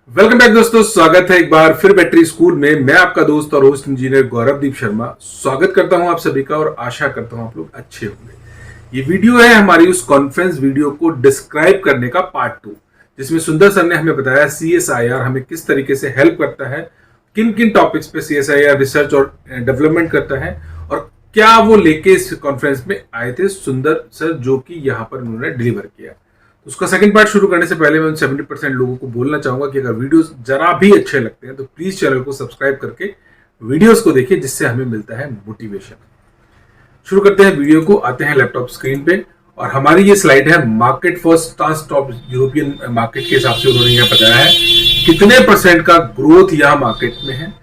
Welcome back दोस्तों, स्वागत है एक बार फिर बैटरी स्कूल में। मैं आपका दोस्त और होस्ट इंजीनियर गौरवदीप शर्मा स्वागत करता हूं आप सभी का और आशा करता हूं आप लोग अच्छे होंगे। ये वीडियो है हमारी उस कॉन्फ्रेंस वीडियो को डिस्क्राइब करने का पार्ट 2, जिसमें सुंदर सर ने हमें बताया CSIR हमें किस तरीके से हेल्प करता है, किन किन टॉपिक्स पे CSIR रिसर्च और डेवलपमेंट करता है और क्या वो लेके इस कॉन्फ्रेंस में आए थे सुंदर सर, जो कि यहाँ पर उन्होंने डिलीवर किया। उसका सेकंड पार्ट शुरू करने से पहले मैं उन 70% लोगों को बोलना चाहूंगा कि अगर वीडियोस जरा भी अच्छे लगते हैं तो प्लीज चैनल को सब्सक्राइब करके वीडियोस को देखिए, जिससे हमें मिलता है मोटिवेशन। शुरू करते हैं वीडियो को, आते हैं लैपटॉप स्क्रीन पे और हमारी ये स्लाइड है market for startup European market के हिसाब से उन्होंने यहाँ बताया है कितने परसेंट का ग्रोथ यहाँ मार्केट में है।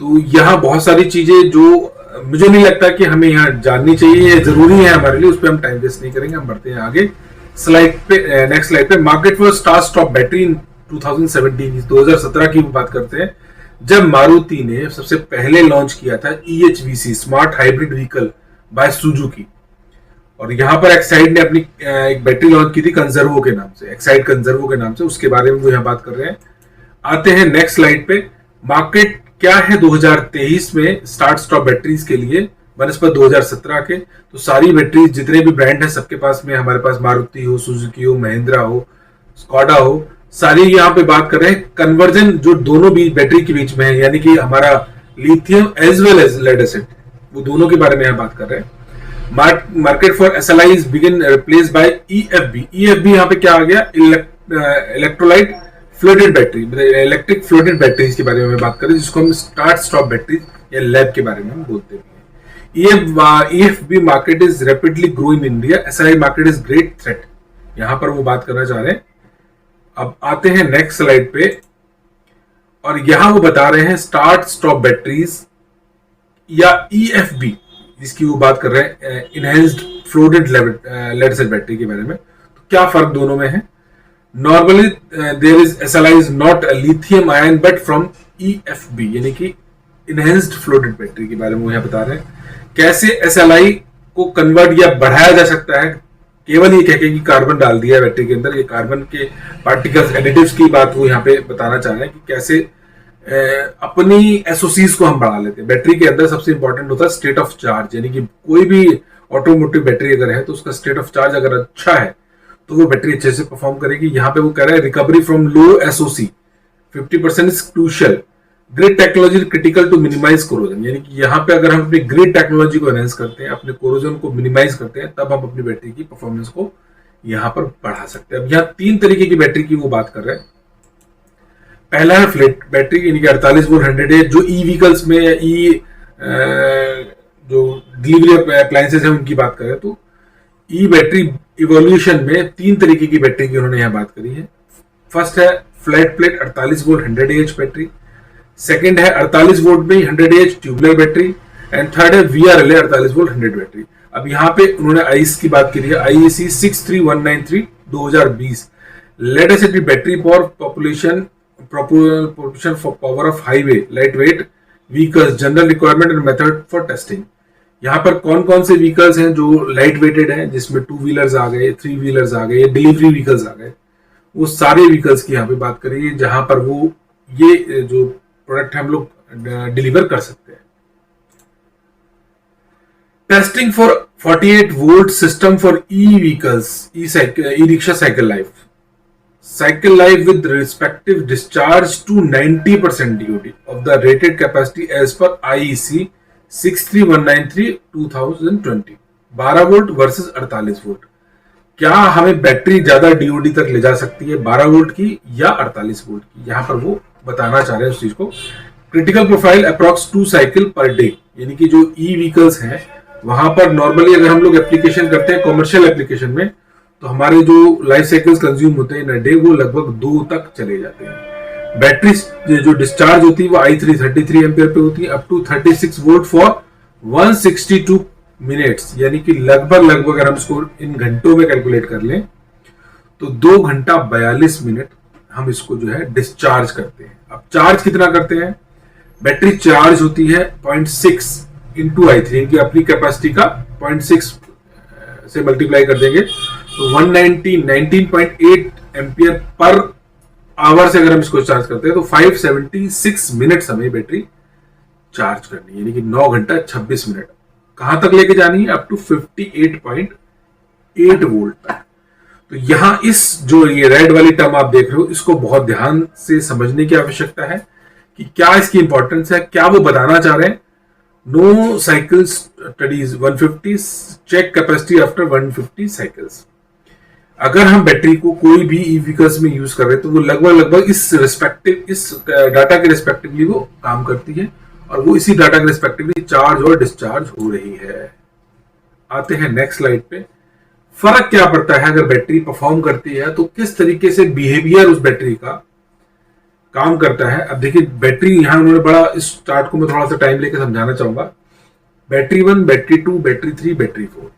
तो यहाँ बहुत सारी चीजें जो मुझे नहीं लगता कि हमें यहाँ जाननी चाहिए, जरूरी है हमारे लिए, उस पर हम टाइम वेस्ट नहीं करेंगे। हम बढ़ते हैं आगे स्लाइड पे, नेक्स्ट स्लाइड पे। Market for start stop battery in 2017 की बात करते हैं, जब मारुति ने सबसे पहले लॉन्च किया था EHVC smart hybrid vehicle by Suzuki. और यहाँ पर एक्साइड ने अपनी एक बैटरी लॉन्च की थी कंजर्वो के नाम से, एक्साइड कंजर्वो के नाम से, उसके बारे में वो यहाँ बात कर रहे हैं। आते हैं नेक्स्ट स्लाइड पे। मार्केट क्या है 2023 में स्टार्ट स्टॉप बैटरीज के लिए बनस्पत 2017 के। तो सारी बैटरीज जितने भी ब्रांड है सबके पास में, हमारे पास मारुति हो, सुजुकी हो, महिंद्रा हो, स्कॉडा हो, सारी यहाँ पे बात कर रहे हैं कन्वर्जन जो दोनों भी बैटरी के बीच में है, यानी कि हमारा lithium as well as lead acid, वो दोनों के बारे में यहाँ बात कर रहे हैं। Market for SLI is begin replace by EFB यहाँ पे क्या आ गया, electrolyte floated battery, electric floated batteries के बारे में बात करें, जिसको हम स्टार्ट स्टॉप बैटरी या लैब के बारे में हम बोलते हैं। EFB market is rapidly growing in India. SLI market is great threat. यहां पर वो बात करना चाह रहे हैं। अब आते हैं नेक्स्ट स्लाइड पे और यहां वो बता रहे हैं स्टार्ट स्टॉप बैटरीज या EFB, जिसकी वो बात कर रहे हैं enhanced flooded lead acid battery के बारे में। तो क्या फर्क दोनों में है? Normally there is SLI is not lithium ion but from EFB, यानी कि इनहेंस्ड फ्लोटेड बैटरी के बारे में वो यहाँ बता रहे हैं। कैसे SLI को कन्वर्ट या बढ़ाया जा सकता है, केवल ये कह के कि कार्बन डाल दिया है बैटरी के अंदर, ये कार्बन के पार्टिकल्स एडिटिव्स की बात वो यहाँ पे बताना चाह रहे हैं कि कैसे अपनी SOCs को हम बढ़ा लेते हैं। बैटरी के अंदर सबसे इंपॉर्टेंट होता है स्टेट ऑफ चार्ज, यानी कि कोई भी ऑटोमोटिव बैटरी अगर है तो उसका स्टेट ऑफ चार्ज अगर अच्छा है तो वो बैटरी अच्छे से परफॉर्म करेगी। यहाँ पे वो कह रहा है recovery from low SOC 50% is crucial, grid technology critical to minimize corrosion, यानी कि यहाँ पे अगर हम अपनी ग्रिड टेक्नोलॉजी को एनहेंस करते हैं, अपने कोरोजन को मिनिमाइज करते हैं, तब हम अपनी बैटरी की परफॉर्मेंस को यहाँ पर बढ़ा सकते हैं। अब यहाँ 3 तरीके की बैटरी की वो बात कर रहे हैं। पहला है फ्लैट बैटरी, यानी कि 48 वोल्ट 100 जो ई व्हीकल्स में या जो डिलीवरी अप्लायंसेज है उनकी बात करें तो ई बैटरी इवोल्यूशन में 3 तरीके की बैटरी की उन्होंने यहाँ बात करी है। फर्स्ट है flat plate 48 volt 100 battery, second है 48 वोल्ट में 100 ट्यूबुलर बैटरी एंड थर्ड है VRLA 48 वोल्ट 100 बैटरी। अब यहाँ पे उन्होंने आईस की बात की है, IEC 63193 2020 lead acid battery for population for power of highway light weight vehicles general requirement and method for testing. यहाँ पर कौन कौन से व्हीकल्स हैं जो लाइट वेटेड हैं, जिसमें 2 व्हीलर्स आ गए, 3 व्हीलर्स आ गए, डिलीवरी व्हीकल्स आ गए, वो सारे व्हीकल्स की यहाँ पे बात करिए जहां पर वो ये जो प्रोडक्ट हम लोग डिलीवर कर सकते हैं। Testing for 48 volt system for E vehicles, E rickshaw cycle life with respective discharge to 90% DOD of the rated capacity as per IEC 63193 2020 12 volt versus 48 volt. क्या हमें बैटरी ज्यादा DOD तक ले जा सकती है 12 वोल्ट की या 48 वोल्ट की? यहाँ पर वो बताना चाह रहे हैं उस चीज को। Critical profile approx 2 cycle per day, यानी कि जो ई व्हीकल्स हैं वहां पर नॉर्मली अगर हम लोग एप्लीकेशन करते हैं कॉमर्शियल एप्लीकेशन में, तो हमारे जो लाइफ साइकिल्स कंज्यूम होते हैं इन अ डे वो लगभग 2 तक चले जाते हैं। बैटरी जो डिस्चार्ज होती है वो i3 33 एम्पियर पे होती है, up to 36 volt for 162 minutes, यानी कि लगभग अगर हम इसको इन घंटों में कैलकुलेट कर लें तो 2 घंटा 42 मिनट हम इसको जो है डिस्चार्ज करते हैं। अब चार्ज कितना करते हैं? बैटरी चार्ज होती है 0.6 इंटू i3, इनकी अपनी कैपेसिटी का 0.6 से मल्टीप्लाई कर देंगे तो 19.8 एम्पियर पर आवर से अगर हम इसको चार्ज करते हैं तो 576 मिनट्स हमें बैटरी चार्ज करनी है, यानी कि 9 घंटा 26 मिनट। कहां तक लेके जानी है? अप टू 58.8 वोल्ट तक। तो यहां इस जो ये रेड वाली टर्म आप देख रहे हो, इसको बहुत ध्यान से समझने की आवश्यकता है कि क्या इसकी इंपॉर्टेंस है, क्या वो बताना चाह रहे हैं। No cycles studies 150 check capacity after 150 cycles. अगर हम बैटरी को कोई भी ई व्हीकल्स में यूज कर रहे हैं तो वो लगभग इस डाटा के रिस्पेक्टिवली वो काम करती है, और वो इसी डाटा के रिस्पेक्टिवली चार्ज और डिस्चार्ज हो रही है। आते हैं नेक्स्ट स्लाइड पे। फर्क क्या पड़ता है अगर बैटरी परफॉर्म करती है तो किस तरीके से बिहेवियर उस बैटरी का काम करता है। अब देखिए बैटरी, यहां उन्होंने बड़ा, इस चार्ट को मैं थोड़ा सा टाइम लेकर समझाना चाहूंगा। Battery 1, battery 2, battery 3, battery 4।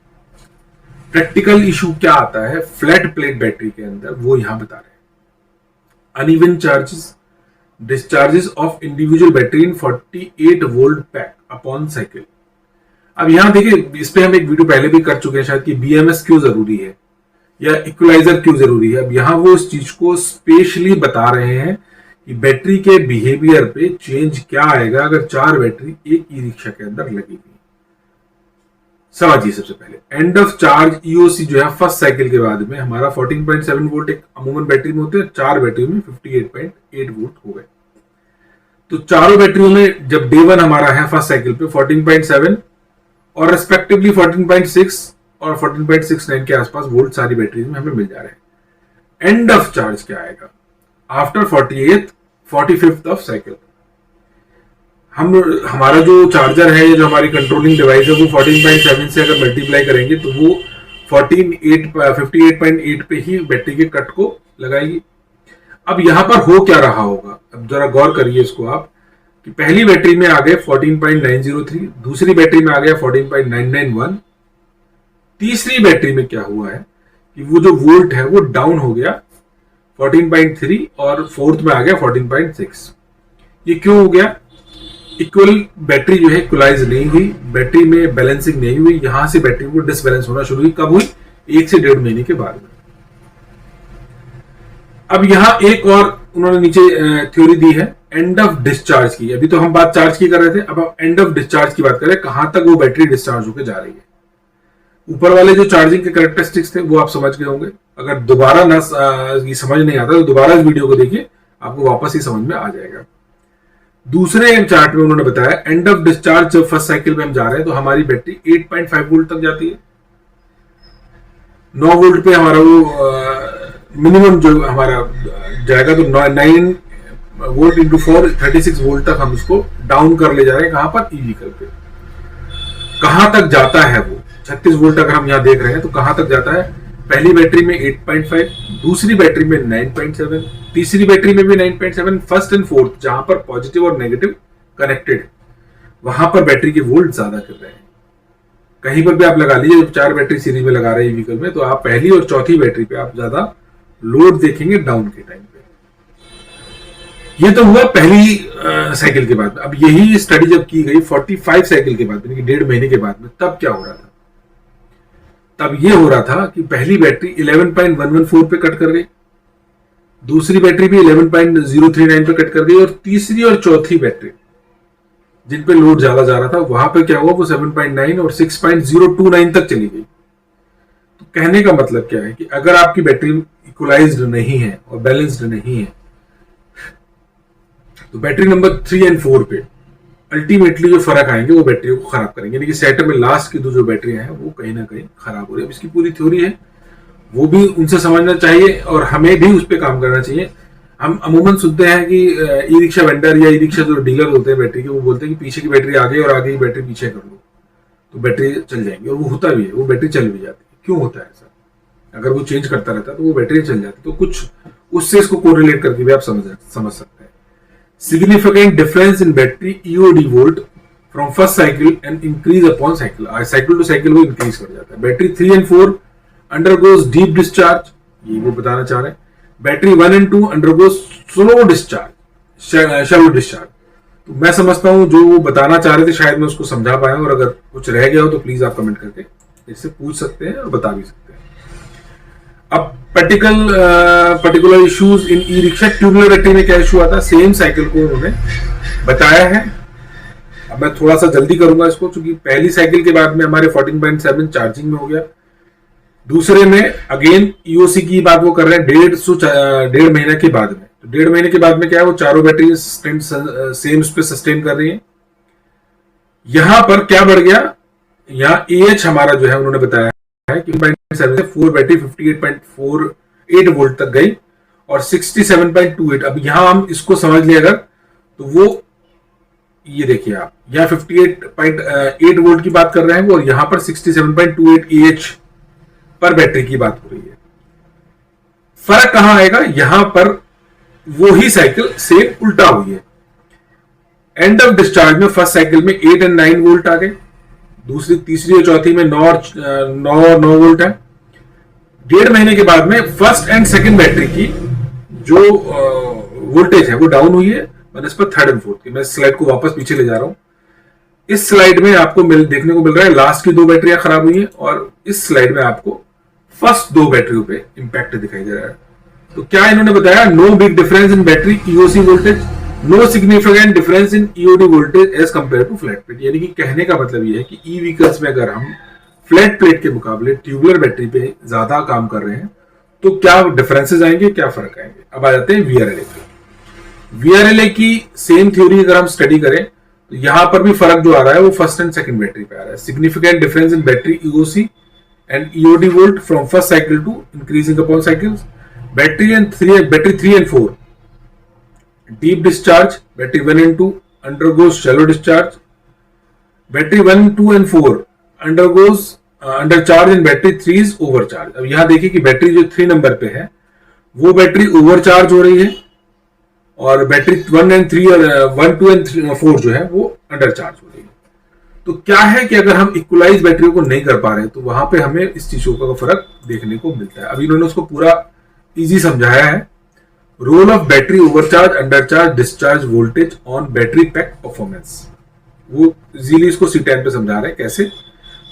Practical issue क्या आता है फ्लैट प्लेट बैटरी के अंदर, वो यहां बता रहे हैं। Uneven charges, discharges of individual battery in 48 volt pack upon cycle. अब यहां देखिए, इस पे हम एक वीडियो पहले भी कर चुके हैं शायद, कि बीएमएस क्यों जरूरी है या इक्वलाइजर क्यों जरूरी है। अब यहां वो इस चीज को स्पेशली बता रहे हैं कि बैटरी के बिहेवियर पे चेंज क्या आएगा अगर 4 बैटरी एक ई रिक्शा के अंदर लगेगी। समझिए, सबसे पहले एंड ऑफ चार्ज ईओसी जो है फर्स्ट साइकिल के बाद में हमारा 14.7 वोल्ट एक अमूमन बैटरी में होते हैं, 4 बैटरी में 58.8 वोल्ट हो गए। तो चारों बैटरियों में जब डे 1 हमारा है फर्स्ट साइकिल पे 14.7 और रेस्पेक्टिवली 14.6 और 14.69 के आसपास वोल्ट सारी बैटरीज में हमें मिल जा रहे हैं। एंड ऑफ चार्ज क्या आएगा? आफ्टर 45th ऑफ साइकिल हमारा जो चार्जर है, जो हमारी कंट्रोलिंग डिवाइस है, वो 14.7 से अगर मल्टीप्लाई करेंगे तो वो 58.8 पे ही बैटरी के कट को लगाएगी। अब यहां पर हो क्या रहा होगा, अब जरा गौर करिए इसको आप, कि पहली बैटरी में आ गए 14.903, दूसरी बैटरी में आ गया 14.991, तीसरी बैटरी में क्या हुआ है कि वो जो वोल्ट है वो डाउन हो गया 14.3 और फोर्थ में आ गया 14.6। ये क्यों हो गया? इक्वल बैटरी जो है इक्वलाइज नहीं हुई, बैटरी में बैलेंसिंग नहीं हुई, यहां से बैटरी को डिसबैलेंस होना शुरू हुई। कब हुई? 1 से 1.5 महीने के बाद में। अब यहां एक और उन्होंने नीचे थ्योरी दी है एंड ऑफ डिस्चार्ज की। अभी तो हम बात चार्ज की कर रहे थे, अब हम एंड ऑफ डिस्चार्ज की बात करें, कहां तक वो बैटरी डिस्चार्ज होकर जा रही है। ऊपर वाले जो चार्जिंग के कैरेक्टरिस्टिक्स थे वो आप समझ गए होंगे। अगर दोबारा ना ये समझ नहीं आता तो दोबारा इस वीडियो को देखिए, आपको वापस ही समझ में आ जाएगा। दूसरे चार्ट में उन्होंने बताया एंड ऑफ डिस्चार्ज जब फर्स्ट साइकिल में हम जा रहे हैं तो हमारी बैटरी 8.5 वोल्ट तक जाती है। 9 वोल्ट पे हमारा वो मिनिमम जो हमारा जाएगा, तो 9 वोल्ट इंटू 4 36 वोल्ट तक हम उसको डाउन कर ले जा रहे हैं। कहां पर? ई व्हीकल पे। कहां तक जाता है वो? 36 वोल्ट अगर हम यहां देख रहे हैं तो कहां तक जाता है? पहली बैटरी में 8.5, दूसरी बैटरी में 9.7, तीसरी बैटरी में भी 9.7, फर्स्ट एंड फोर्थ जहां पर पॉजिटिव और नेगेटिव कनेक्टेड, वहां पर बैटरी के वोल्ट ज्यादा कर रहे हैं। कहीं पर भी आप लगा लीजिए, जब 4 बैटरी सीरीज में लगा रहे हैं व्हीकल में, तो आप पहली और चौथी बैटरी पे आप ज्यादा लोड देखेंगे डाउन के टाइम पे। ये तो हुआ पहली साइकिल के बाद। अब यही स्टडी जब की गई 45 साइकिल के बाद, यानी कि 1.5 महीने के बाद में, तब क्या हो रहा था? तब ये हो रहा था कि पहली बैटरी 11.114 पे कट कर गई, दूसरी बैटरी भी 11.039 पे कट कर गई, और तीसरी और चौथी बैटरी जिन पे लोड ज्यादा जा रहा था वहां पे क्या हुआ, वो 7.9 और 6.029 तक चली गई। तो कहने का मतलब क्या है कि अगर आपकी बैटरी इक्वलाइज्ड नहीं है और बैलेंस्ड नहीं है तो बैटरी नंबर 3 और 4 पे अल्टीमेटली जो फर्क आएंगे वो बैटरी को खराब करेंगे। यानी कि सेटअप में लास्ट की जो बैटरियां हैं वो कहीं ना कहीं खराब हो रही है। अब इसकी पूरी थ्योरी है, वो भी उनसे समझना चाहिए और हमें भी उस पर काम करना चाहिए। हम अमूमन सुनते हैं कि ई रिक्शा वेंडर या ई रिक्शा जो डीलर होते हैं बैटरी के, वो बोलते हैं कि पीछे की बैटरी आगे और आगे की बैटरी पीछे कर लो तो बैटरी चल जाएंगी, और वो होता भी है, वो बैटरी चल भी जाती है। क्यों होता है ऐसा? अगर वो चेंज करता रहता है तो वो बैटरी चल जाती है। तो कुछ उससे इसको कोरिलेट करके भी आप समझ सकते हैं। Significant difference in battery EOD volt from first cycle and increase upon cycle. Cycle to cycle वो इंक्रीज कर जाता है। बैटरी 3 और 4 undergoes deep discharge, ये वो बताना चाह रहे हैं। बैटरी 1 और 2 undergoes slow discharge, shallow discharge। तो मैं समझता हूं जो वो बताना चाह रहे थे शायद मैं उसको समझा पाया हूं, और अगर कुछ रह गया हो तो प्लीज आप कमेंट करके इससे पूछ सकते हैं और बता भी सकते हैं। अब particular issues in e rickshaw tubular battery में क्या इशू आता है, सेम साइकिल को उन्होंने बताया है। अब मैं थोड़ा सा जल्दी करूंगा इसको, क्योंकि पहली साइकिल के बाद में हमारे 14.7 चार्जिंग में हो गया। दूसरे में अगेन ईओसी की बात वो कर रहे हैं 1.5 महीने के बाद में। तो 1.5 महीने के बाद में क्या है, वो चारों बैटरी सेम पे सस्टेन कर रही है। यहां पर क्या बढ़ गया, यहाँ एएच हमारा जो है उन्होंने बताया है कि 0.7 से 4 बैटरी 58.48 वोल्ट तक गई और 67.28। अब यहां हम इसको समझ लिया अगर, तो वो ये देखिए आप, यहाँ 58.8 वोल्ट की बात कर रहे हैं वो, और यहां पर 67.28 एएच पर बैटरी की बात हो रही है। फर्क कहां आएगा, यहां पर वो ही साइकिल सेम उल्टा हुई है। एंड ऑफ डिस्चार्ज में फर्स्ट साइकिल में 8 और 9 वोल्ट आ गए, दूसरी तीसरी और चौथी में 9 वोल्ट है। 1.5 महीने के बाद में फर्स्ट एंड सेकंड बैटरी की जो वोल्टेज है वो डाउन हुई है बनस्पत थर्ड एंड फोर्थ की। मैं स्लाइड को वापस पीछे ले जा रहा हूं। इस स्लाइड में आपको देखने को मिल रहा है लास्ट की 2 बैटरियां खराब हुई हैं, और इस स्लाइड में आपको फर्स्ट 2 बैटरियों पे इंपैक्ट दिखाई दे रहा है। तो क्या इन्होंने बताया, no big difference in battery EOC voltage, no significant difference in EOD voltage as compare to flat plate. यानी कि कहने का मतलब ये है कि ई व्हीकल्स में अगर हम फ्लैट प्लेट के मुकाबले ट्यूबुलर बैटरी पे ज्यादा काम कर रहे हैं तो क्या डिफरेंसेस आएंगे, क्या फर्क आएंगे। अब आ जाते हैं वीआरएलए पे। वीआरएलए की सेम थ्योरी अगर हम स्टडी करें तो यहां पर भी फर्क जो आ रहा है वो फर्स्ट एंड सेकंड बैटरी पे आ रहा है। Significant difference in battery EOC and EOD volt from first cycle to increasing upon cycles. Battery 3 and 4 deep discharge, battery 1 and 2 undergoes shallow discharge, battery 1, 2 and 4 undergoes undercharge and battery 3 is overcharge। अब यहां देखिए कि battery जो 3 number पे है वो battery overcharge हो रही है, और बैटरी 1 and 3 और 1, 2 and 4 जो है वो अंडरचार्ज हो रही है। तो क्या है कि अगर हम इक्वलाइज बैटरियों को नहीं कर पा रहे तो वहां पे हमें इस चीजों का फर्क देखने को मिलता है। अभी इन्होंने उसको पूरा इजी समझाया है। Role of battery overcharge, undercharge, discharge voltage on battery pack performance, वो इजीली इसको C10 पे समझा रहे हैं कैसे।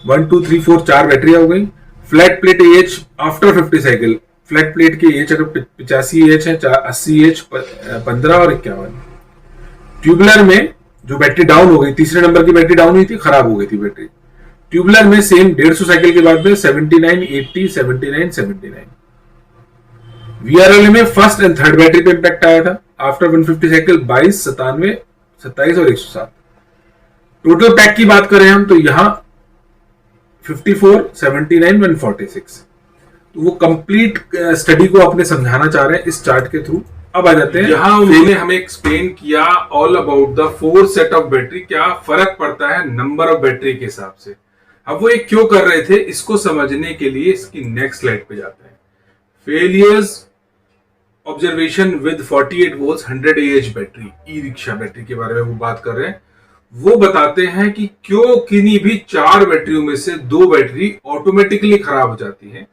1, 2, 3, 4 4 बैटरियां हो गई। Flat plate AH after 50 cycle, flat plate की एएच अगर 85 एएच है, 80 एएच 15 और 51। ट्यूबुलर में जो बैटरी डाउन हो गई, तीसरे नंबर की बैटरी डाउन हुई थी, खराब हो गई थी बैटरी। ट्यूबुलर में सेम 150 साइकिल के बाद में 79, 80, 79, 79। वीआरएलए में फर्स्ट एंड थर्ड बैटरी पे इंपैक्ट आया था। आफ्टर 150 साइकिल 22, 97, 27 और 107। टोटल पैक की बात करें हम तो यहां 54, 79, 146। तो वो कंप्लीट स्टडी को अपने समझाना चाह रहे हैं इस चार्ट के थ्रू। अब आ जाते हैं, यहां उन्होंने हमें एक्सप्लेन किया all about the 4 set of battery, क्या फर्क पड़ता है नंबर ऑफ बैटरी के हिसाब से। अब वो ये क्यों कर रहे थे, इसको समझने के लिए इसकी नेक्स्ट स्लाइड पे जाते हैं। Failures observation with 48 volt 100 AH battery, e rickshaw battery के बारे में वो बात कर रहे हैं। वो बताते हैं कि क्यों किन्हीं भी 4 बैटरियों में से 2 बैटरी ऑटोमेटिकली खराब हो जाती है।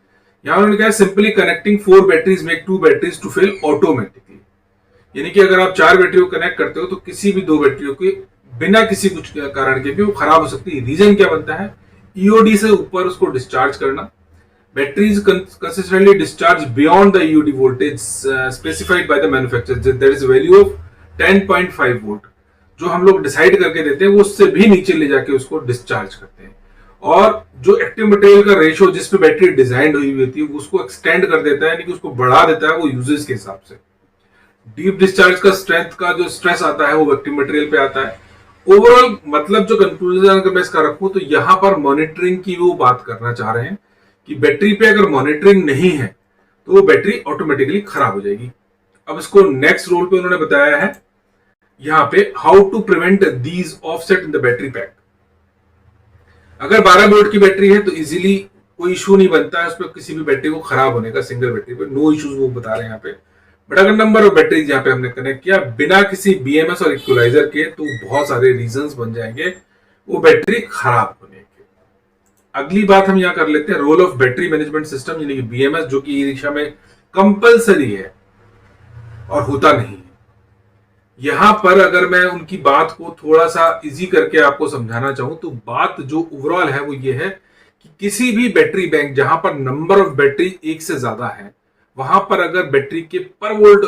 यहां उन्होंने कहा simply connecting 4 batteries make 2 batteries to fail automatically. यानी कि अगर आप 4 बैटरियों को कनेक्ट करते हो तो किसी भी 2 बैटरियों के बिना किसी कुछ कारण के भी वो खराब हो सकती है। रीजन क्या बनता है, ईओडी से ऊपर उसको डिस्चार्ज करना। Batteries consistently discharge beyond the EOD voltage specified by the manufacturer. There is a value of 10.5 volt, जो हम लोग डिसाइड करके देते हैं, वो उससे भी नीचे ले जाके उसको डिस्चार्ज करते हैं। और जो एक्टिव मटेरियल का रेशियो जिस पे बैटरी डिजाइन हुई होती है वो उसको एक्सटेंड कर देता है, यानी कि उसको बढ़ा देता है वो यूजेस के हिसाब से। डीप डिस्चार्ज का स्ट्रेंथ का जो स्ट्रेस आता है वो एक्टिव मटेरियल पे आता है। ओवरऑल मतलब जो कंक्लूजन अगर मैं इसका रखूं तो यहां पर मॉनिटरिंग की वो बात करना चाह रहे हैं कि बैटरी पे अगर मॉनिटरिंग नहीं है तो वो बैटरी ऑटोमेटिकली खराब हो जाएगी। अब इसको नेक्स्ट रोल पे उन्होंने बताया है यहां पे, how to prevent these offset in the battery pack. अगर 12 वोल्ट की बैटरी है तो इजीली कोई इशू नहीं बनता है उस पर किसी भी बैटरी को खराब होने का, सिंगल बैटरी पे नो इश्यूज वो बता रहे हैं यहाँ पे। बट अगर नंबर ऑफ बैटरीज यहाँ पे हमने कनेक्ट किया बिना किसी बीएमएस और इक्वलाइजर के तो बहुत सारे रीजंस बन जाएंगे वो बैटरी खराब होने के। अगली बात हम यहाँ कर लेते हैं, role of battery management system, यानी कि बीएमएस, जो कि ई रिक्शा में कंपलसरी है और होता नहीं है। यहां पर अगर मैं उनकी बात को थोड़ा सा इजी करके आपको समझाना चाहूं तो बात जो ओवरऑल है वो ये है कि किसी भी बैटरी बैंक जहां पर नंबर ऑफ बैटरी एक से ज्यादा है, वहां पर अगर बैटरी के पर वोल्ट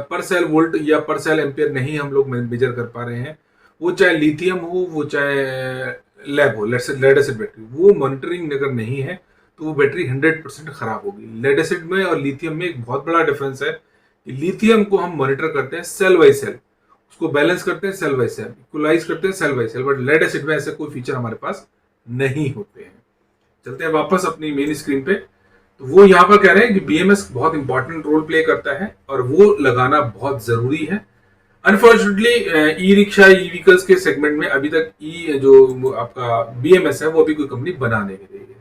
पर सेल वोल्ट या पर सेल एम्पियर नहीं हम लोग मेजर कर पा रहे हैं, वो चाहे लिथियम हो, वो चाहे लेड हो, लेड एसिड बैटरी, वो मॉनिटरिंग अगर नहीं है तो वो बैटरी 100% खराब होगी। लेड एसिड में और लिथियम में एक बहुत बड़ा डिफरेंस है कि लिथियम को हम मॉनिटर करते हैं सेल बाई सेल, उसको बैलेंस करते हैं सेल बाई सेल, इक्वलाइज करते हैं cell by cell, but lead acid में ऐसे कोई फीचर हमारे पास नहीं होते हैं। चलते हैं वापस अपनी मेन स्क्रीन पे। तो वो यहाँ पर कह रहे हैं कि बीएमएस बहुत इंपॉर्टेंट रोल प्ले करता है और वो लगाना बहुत जरूरी है। अनफॉर्चुनेटली ई रिक्शा, ई व्हीकल्स के सेगमेंट में अभी तक जो आपका बीएमएस है वो अभी कोई कंपनी बना नहीं रही है।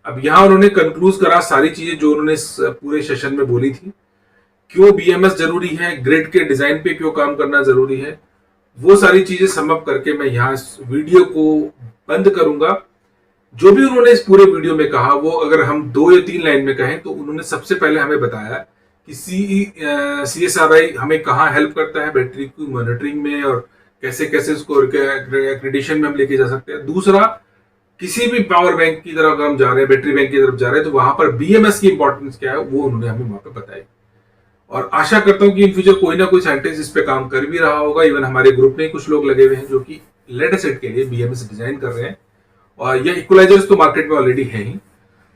अब यहाँ उन्होंने कंक्लूज करा सारी चीजें जो उन्होंने इस पूरे सेशन में बोली थी। क्यों बीएमएस जरूरी है, ग्रिड के डिजाइन पे क्यों काम करना जरूरी है, वो सारी चीजें सम अप करके मैं यहाँ इस वीडियो को बंद करूंगा। जो भी उन्होंने इस पूरे वीडियो में कहा वो अगर हम 2 या 3 लाइन में कहें तो उन्होंने सबसे पहले हमें बताया कि CSRI हमें कहाँ हेल्प करता है बैटरी की मॉनिटरिंग में और कैसे कैसे उसको एक्रेडिटेशन में हम लेके जा सकते हैं। दूसरा, किसी भी पावर बैंक की तरफ अगर हम जा रहे हैं, बैटरी बैंक की तरफ जा रहे हैं, तो वहां पर बीएमएस की इंपॉर्टेंस क्या है वो उन्होंने हमें वहां पर बताई। और आशा करता हूं कि इन फ्यूचर कोई ना कोई साइंटिस्ट इस पे काम कर भी रहा होगा। इवन हमारे ग्रुप में कुछ लोग लगे हुए हैं जो कि लेड एसिड के लिए बीएमएस डिजाइन कर रहे हैं, और ये इक्वलाइजर्स तो मार्केट में ऑलरेडी है ही।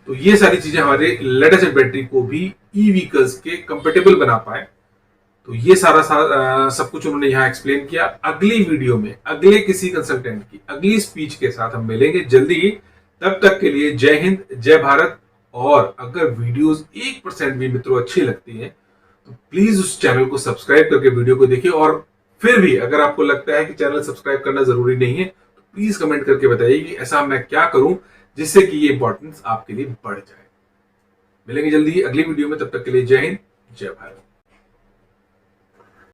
तो ये सारी चीजें हमारे लेड एसिड बैटरी को भी ई व्हीकल्स के कंपेटेबल बना पाए। तो ये सारा सब कुछ उन्होंने यहाँ एक्सप्लेन किया। अगली वीडियो में अगले किसी कंसल्टेंट की अगली स्पीच के साथ हम मिलेंगे जल्दी ही। तब तक के लिए जय हिंद, जय भारत। और अगर वीडियोस 1% भी मित्रों अच्छी लगती है तो प्लीज उस चैनल को सब्सक्राइब करके वीडियो को देखिए। और फिर भी अगर आपको लगता है कि चैनल सब्सक्राइब करना जरूरी नहीं है तो प्लीज कमेंट करके बताइए कि ऐसा मैं क्या करूं जिससे कि ये इंपॉर्टेंस आपके लिए बढ़ जाए। मिलेंगे जल्दी ही अगली वीडियो में, तब तक के लिए जय हिंद, जय भारत।